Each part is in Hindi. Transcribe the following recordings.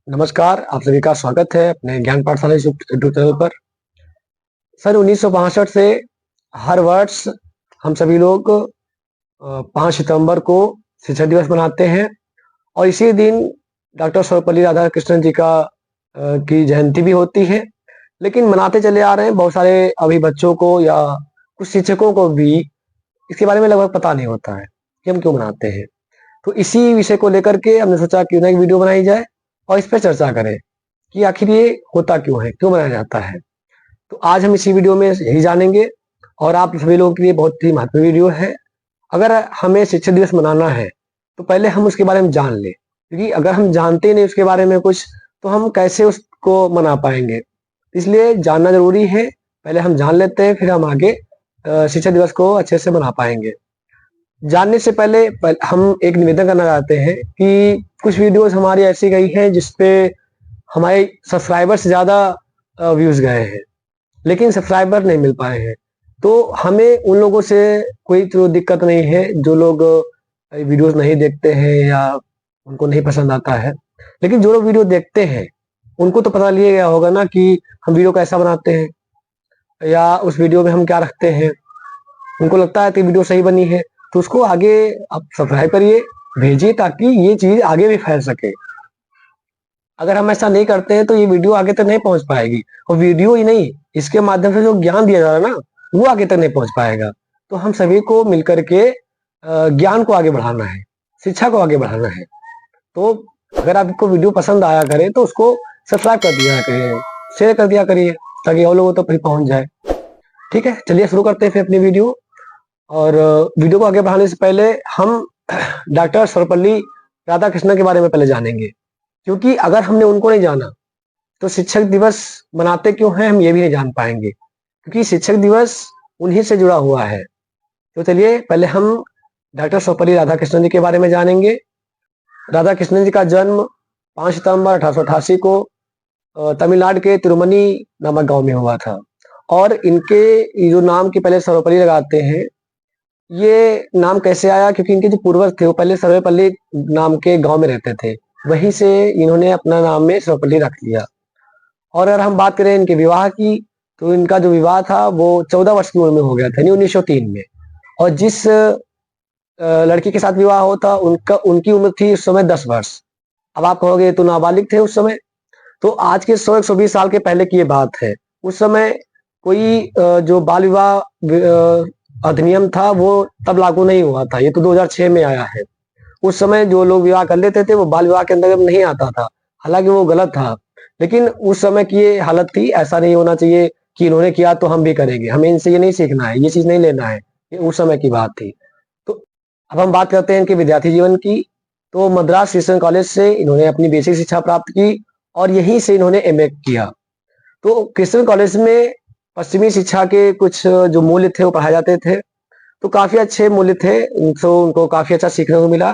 नमस्कार, आप सभी का स्वागत है अपने ज्ञान पाठशाला यूट्यूब चैनल पर। सन 1962 से हर वर्ष हम सभी लोग 5 सितंबर को शिक्षक दिवस मनाते हैं और इसी दिन डॉक्टर सर्वपल्ली राधाकृष्णन जी की जयंती भी होती है। लेकिन मनाते चले आ रहे हैं, बहुत सारे अभी बच्चों को या कुछ शिक्षकों को भी इसके बारे में लगभग पता नहीं होता है कि हम क्यों मनाते हैं। तो इसी विषय को लेकर के हमने सोचा क्यों ना एक वीडियो बनाई जाए और इस पे चर्चा करें कि आखिर ये होता क्यों है, क्यों मनाया जाता है। तो आज हम इसी वीडियो में यही जानेंगे और आप सभी लोगों के लिए बहुत ही महत्वपूर्ण वीडियो है। अगर हमें शिक्षक दिवस मनाना है तो पहले हम उसके बारे में जान लें, क्योंकि अगर हम जानते नहीं उसके बारे में कुछ तो हम कैसे उसको मना पाएंगे। इसलिए जानना जरूरी है। पहले हम जान लेते हैं, फिर हम आगे शिक्षक दिवस को अच्छे से मना पाएंगे। जानने से पहले हम एक निवेदन करना चाहते हैं कि कुछ वीडियोस हमारी ऐसी गई हैं जिसपे हमारे सब्सक्राइबर से ज़्यादा व्यूज़ गए हैं, लेकिन सब्सक्राइबर नहीं मिल पाए हैं। तो हमें उन लोगों से कोई तो दिक्कत नहीं है जो लोग वीडियोस नहीं देखते हैं या उनको नहीं पसंद आता है। लेकिन जो लोग वीडियो देखते हैं, उनको तो पता लिया गया होगा ना कि हम वीडियो कैसा बनाते हैं या उस वीडियो में हम क्या रखते हैं। उनको लगता है कि वीडियो सही बनी है, तो उसको आगे आप सब्सक्राइब करिए, भेजिए ताकि ये चीज़ आगे भी फैल सके। अगर हम ऐसा नहीं करते हैं तो ये वीडियो आगे तक नहीं पहुंच पाएगी और वीडियो ही नहीं, इसके माध्यम से जो ज्ञान दिया जा रहा है ना, वो आगे तक नहीं पहुंच पाएगा। तो हम सभी को मिलकर के ज्ञान को आगे बढ़ाना है, शिक्षा को आगे बढ़ाना है। तो अगर आपको वीडियो पसंद आया करे तो उसको सब्सक्राइब कर दिया करिए, शेयर कर दिया करिए ताकि और लोगों तक भी पहुंच जाए। ठीक है, चलिए शुरू करते हैं फिर अपनी वीडियो। और वीडियो को आगे बढ़ाने से पहले हम डॉक्टर सर्वपल्ली राधाकृष्णन के बारे में पहले जानेंगे, क्योंकि अगर हमने उनको नहीं जाना तो शिक्षक दिवस मनाते क्यों हैं हम ये भी नहीं जान पाएंगे, क्योंकि शिक्षक दिवस उन्हीं से जुड़ा हुआ है। तो चलिए पहले हम डॉक्टर सर्वपल्ली राधाकृष्णन जी के बारे में जानेंगे। राधाकृष्णन जी का जन्म 5 सितंबर 1888 को तमिलनाडु के तिरुमनी नामक गांव में हुआ था। और इनके जो नाम के पहले सर्वपल्ली लगाते हैं, ये नाम कैसे आया, क्योंकि इनके जो पूर्वज थे वो पहले सर्वपल्ली नाम के गांव में रहते थे, वहीं से इन्होंने अपना नाम में सर्वपल्ली रख लिया। और अगर हम बात करें इनके विवाह की, तो इनका जो विवाह था वो 14 वर्ष की उम्र में हो गया था, यानी 1903 में। और जिस लड़की के साथ विवाह होता उनकी उम्र थी उस समय 10 वर्ष। अब आप कहोगे तो नाबालिग थे उस समय। तो आज के 100-120 साल के पहले की ये बात है। उस समय कोई जो बाल विवाह अधिनियम था वो तब लागू नहीं हुआ था, ये तो 2006 में आया है। उस समय जो लोग विवाह कर लेते थे वो बाल विवाह के अंदर नहीं आता था, हालांकि वो गलत था। लेकिन उस समय की ये हालत थी, ऐसा नहीं होना चाहिए कि इन्होंने किया तो हम भी करेंगे, हमें इनसे ये नहीं सीखना है, ये चीज नहीं लेना है। ये उस समय की बात थी। तो अब हम बात करते हैं इनके विद्यार्थी जीवन की। तो मद्रास क्रिश्चियन कॉलेज से इन्होंने अपनी बेसिक शिक्षा प्राप्त की और यहीं से इन्होंने एमए किया। तो क्रिश्चियन कॉलेज में पश्चिमी शिक्षा के कुछ जो मूल्य थे वो पढ़ाए जाते थे, तो काफी अच्छे मूल्य थे, तो उनको काफी अच्छा सीखने को मिला।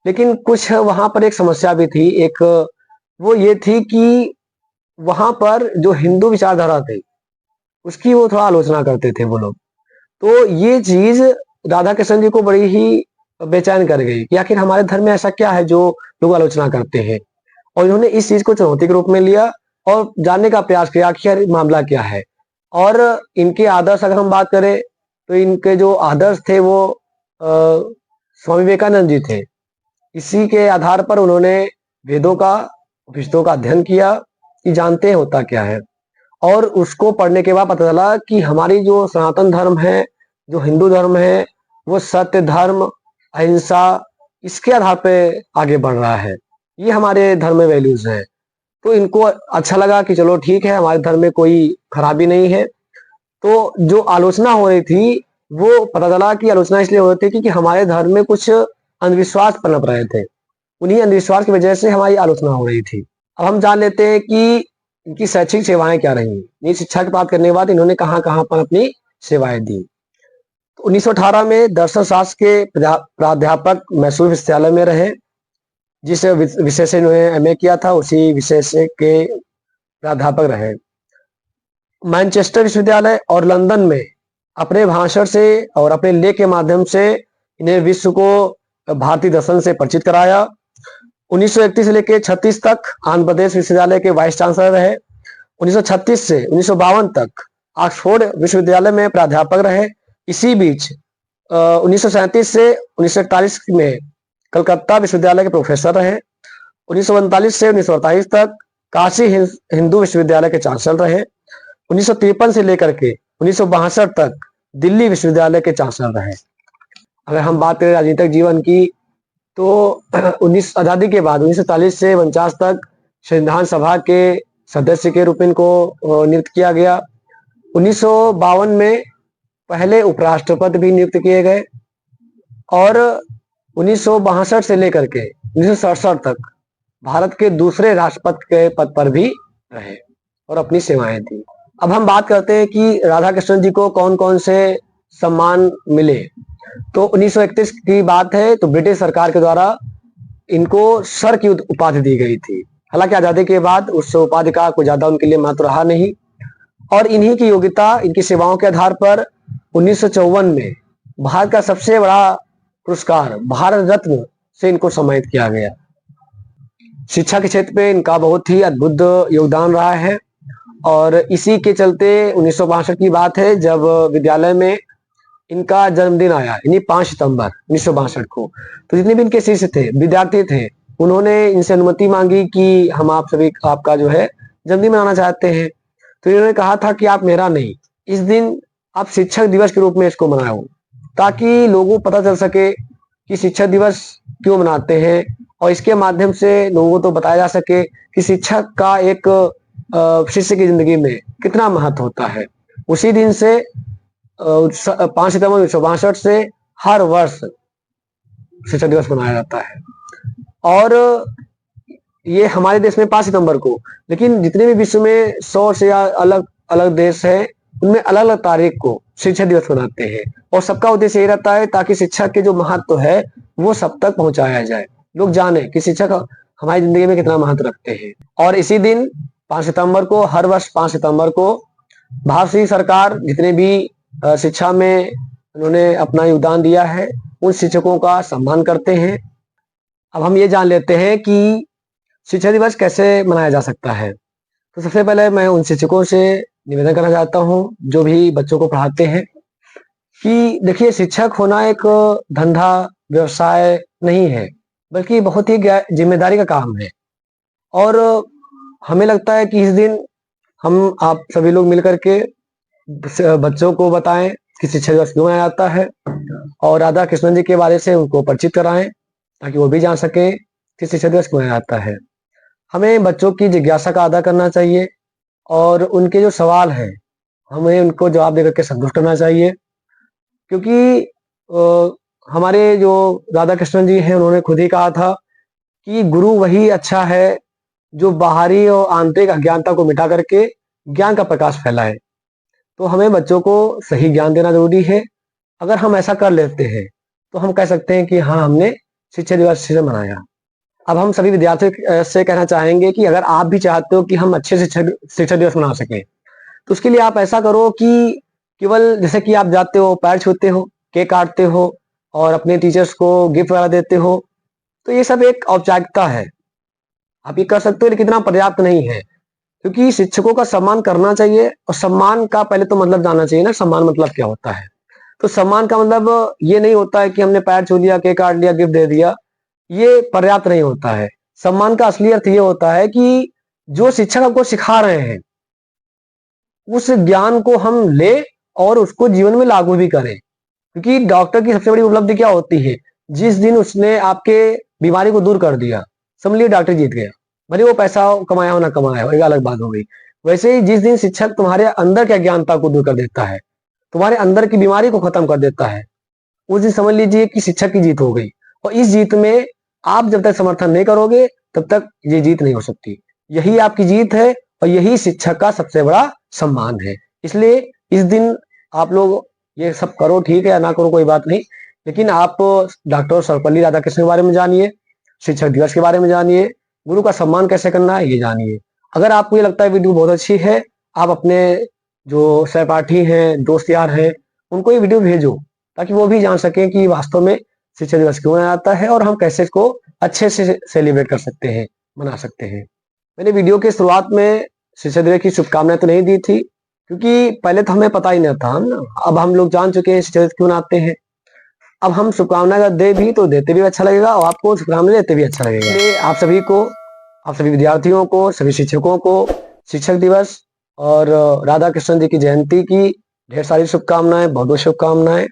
लेकिन कुछ वहां पर एक समस्या भी थी। एक वो ये थी कि वहां पर जो हिंदू विचारधारा थे उसकी वो थोड़ा आलोचना करते थे वो लोग। तो ये चीज राधा कृष्ण जी को बड़ी ही बेचैन कर गई कि आखिर हमारे धर्म में ऐसा क्या है जो लोग आलोचना करते हैं। और इन्होंने इस चीज को चुनौती के रूप में लिया और जानने का प्रयास किया कि यार मामला क्या है। और इनके आदर्श अगर हम बात करें तो इनके जो आदर्श थे वो स्वामी विवेकानंद जी थे। इसी के आधार पर उन्होंने वेदों का, उपनिषदों का अध्ययन किया कि जानते हैं होता क्या है। और उसको पढ़ने के बाद पता चला कि हमारी जो सनातन धर्म है, जो हिंदू धर्म है, वो सत्य, धर्म, अहिंसा, इसके आधार पे आगे बढ़ रहा है। ये हमारे धर्म में वैल्यूज है। तो इनको अच्छा लगा कि चलो ठीक है, हमारे धर्म में कोई खराबी नहीं है। तो जो आलोचना हो रही थी वो पता चला कि आलोचना इसलिए हो रही थी कि हमारे धर्म में कुछ अंधविश्वास पनप रहे थे। उन्हीं अंधविश्वास की वजह से हमारी आलोचना हो रही थी। अब हम जान लेते हैं कि इनकी शैक्षिक सेवाएं क्या रही। ये शिक्षा की बात करने के बाद इन्होंने कहाँ कहाँ पर अपनी सेवाएं दी। तो 1918 में दर्शन शास्त्र के प्राध्यापक मैसूर विश्वविद्यालय में रहे। जिस विषय से इन्होंने एमए किया था उसी विषय से के प्राध्यापक रहे। मैनचेस्टर विश्वविद्यालय और लंदन में अपने भाषण से और अपने लेख के माध्यम से इन्हें विश्व को भारतीय दर्शन से परिचित कराया। 1931 से लेकर 36 तक आंध्र प्रदेश विश्वविद्यालय के वाइस चांसलर रहे। 1936 से 1952 तक ऑक्सफोर्ड विश्वविद्यालय में प्राध्यापक रहे। इसी बीच 1937 से 1941 में कलकत्ता विश्वविद्यालय के प्रोफेसर रहे। 1939 से 1948 तक काशी हिंदू विश्वविद्यालय के चांसलर रहे। 1953 से लेकर के 1962 तक दिल्ली विश्वविद्यालय के चांसलर रहे। अगर हम बात करें राजनीतिक जीवन की, तो आजादी के बाद 1940 से 49 तक संविधान सभा के सदस्य के रूप में इनको नियुक्त किया गया। 1952 में पहले उपराष्ट्रपति भी नियुक्त किए गए और 1962 से लेकर के 1967 तक भारत के दूसरे राष्ट्रपति के पद पर भी रहे और अपनी सेवाएं दी। अब हम बात करते हैं कि राधा कृष्णन जी को कौन कौन से सम्मान मिले। तो 1931 की बात है तो ब्रिटिश सरकार के द्वारा इनको सर की उपाधि दी गई थी। हालांकि आजादी के बाद उस उपाधि का कोई ज्यादा उनके लिए महत्व रहा नहीं और इन्हीं की योग्यता, इनकी सेवाओं के आधार पर 1954 में भारत का सबसे बड़ा पुरस्कार भारत रत्न से इनको सम्मानित किया गया। शिक्षा के क्षेत्र में इनका बहुत ही अद्भुत योगदान रहा है और इसी के चलते 1962 की बात है जब विद्यालय में इनका जन्मदिन आया, यानी 5 सितंबर 1962 को। तो जितने भी इनके शिष्य थे, विद्यार्थी थे, उन्होंने इनसे अनुमति मांगी कि हम आप सभी आपका जो है जन्मदिन मनाना चाहते हैं। तो इन्होंने कहा था कि आप मेरा नहीं, इस दिन आप शिक्षक दिवस के रूप में इसको मनाओ, ताकि लोगों को पता चल सके कि शिक्षक दिवस क्यों मनाते हैं और इसके माध्यम से लोगों को तो बताया जा सके कि शिक्षक का एक शिष्य की जिंदगी में कितना महत्व होता है। उसी दिन से 5 सितंबर 1962 से हर वर्ष शिक्षक दिवस मनाया जाता है और ये हमारे देश में 5 सितंबर को, लेकिन जितने भी विश्व में 100 से अलग अलग देश हैं उनमें अलग अलग तारीख को शिक्षक दिवस मनाते हैं और सबका उद्देश्य ये रहता है ताकि शिक्षक के जो महत्व है वो सब तक पहुंचाया जाए, लोग जाने कि शिक्षक हमारी जिंदगी में कितना महत्व रखते हैं। और इसी दिन 5 सितंबर को, हर वर्ष 5 सितंबर को भारत की सरकार जितने भी शिक्षा में उन्होंने अपना योगदान दिया है उन शिक्षकों का सम्मान करते हैं। अब हम ये जान लेते हैं कि शिक्षक दिवस कैसे मनाया जा सकता है। तो सबसे पहले मैं उन शिक्षकों से निवेदन करना चाहता हूँ जो भी बच्चों को पढ़ाते हैं कि देखिए, शिक्षक होना एक धंधा व्यवसाय नहीं है, बल्कि बहुत ही जिम्मेदारी का काम है। और हमें लगता है कि इस दिन हम आप सभी लोग मिलकर के बच्चों को बताएं कि शिक्षक दिवस क्यों मनाया जाता है और राधा कृष्णन जी के बारे से उनको परिचित कराएं ताकि वो भी जान सके कि शिक्षक दिवस क्यों मनाया जाता है। हमें बच्चों की जिज्ञासा का आदर करना चाहिए और उनके जो सवाल है हमें उनको जवाब देकर के संतुष्ट करना चाहिए, क्योंकि हमारे जो राधा कृष्णन जी हैं उन्होंने खुद ही कहा था कि गुरु वही अच्छा है जो बाहरी और आंतरिक अज्ञानता को मिटा करके ज्ञान का प्रकाश फैलाए। तो हमें बच्चों को सही ज्ञान देना जरूरी है। अगर हम ऐसा कर लेते हैं तो हम कह सकते हैं कि हाँ, हमने शिक्षक दिवस से मनाया। अब हम सभी विद्यार्थियों से कहना चाहेंगे कि अगर आप भी चाहते हो कि हम अच्छे से शिक्षक दिवस मना सकें तो उसके लिए आप ऐसा करो कि केवल जैसे कि आप जाते हो, पैर छूते हो, केक काटते हो और अपने टीचर्स को गिफ्ट वगैरह देते हो, तो ये सब एक औपचारिकता है, आप ये कर सकते हो, लेकिन इतना पर्याप्त नहीं है। क्योंकि शिक्षकों का सम्मान करना चाहिए और सम्मान का पहले तो मतलब जानना चाहिए ना, सम्मान मतलब क्या होता है। तो सम्मान का मतलब ये नहीं होता है कि हमने पैर छू लिया, केक काट लिया, गिफ्ट दे दिया, ये पर्याप्त नहीं होता है। सम्मान का असली अर्थ ये होता है कि जो शिक्षक आपको सिखा रहे हैं उस ज्ञान को हम ले और उसको जीवन में लागू भी करें। क्योंकि डॉक्टर की सबसे बड़ी उपलब्धि क्या होती है, जिस दिन उसने आपके बीमारी को दूर कर दिया, समझ लिए डॉक्टर जीत गया। भले वो पैसा कमाया हो ना कमाया हो, एक अलग बात हो गई। वैसे ही जिस दिन शिक्षक तुम्हारे अंदर की अज्ञानता को दूर कर देता है, तुम्हारे अंदर की बीमारी को खत्म कर देता है, उस दिन समझ लीजिए कि शिक्षक की जीत हो गई। और इस जीत में आप जब तक समर्थन नहीं करोगे तब तक ये जीत नहीं हो सकती। यही आपकी जीत है और यही शिक्षक का सबसे बड़ा सम्मान है। इसलिए इस दिन आप लोग ये सब करो, ठीक है या ना करो कोई बात नहीं, लेकिन आप डॉक्टर सर्वपल्ली राधाकृष्णन के बारे में जानिए, शिक्षक दिवस के बारे में जानिए, गुरु का सम्मान कैसे करना है ये जानिए। अगर आपको ये लगता है वीडियो बहुत अच्छी है, आप अपने जो सहपाठी हैं, दोस्त यार हैं, उनको ये वीडियो भेजो ताकि वो भी जान सकें कि वास्तव में शिक्षक दिवस क्यों मनाया जाता है और हम कैसे इसको अच्छे से सेलिब्रेट कर सकते हैं, मना सकते हैं। मैंने वीडियो के शुरुआत में शिक्षक दिवस की शुभकामनाएं तो नहीं दी थी, क्योंकि पहले तो हमें पता ही नहीं था ना। अब हम लोग जान चुके हैं शिक्षक दिवस क्यों मनाते हैं। अब हम शुभकामनाएं अगर दे भी तो देते भी अच्छा लगेगा और आपको शुभकामनाएं देते भी अच्छा लगेगा। इसलिए आप सभी विद्यार्थियों को, सभी शिक्षकों को शिक्षक दिवस और राधा कृष्ण जी की जयंती की ढेर सारी शुभकामनाएं, बहुत बहुत शुभकामनाएं।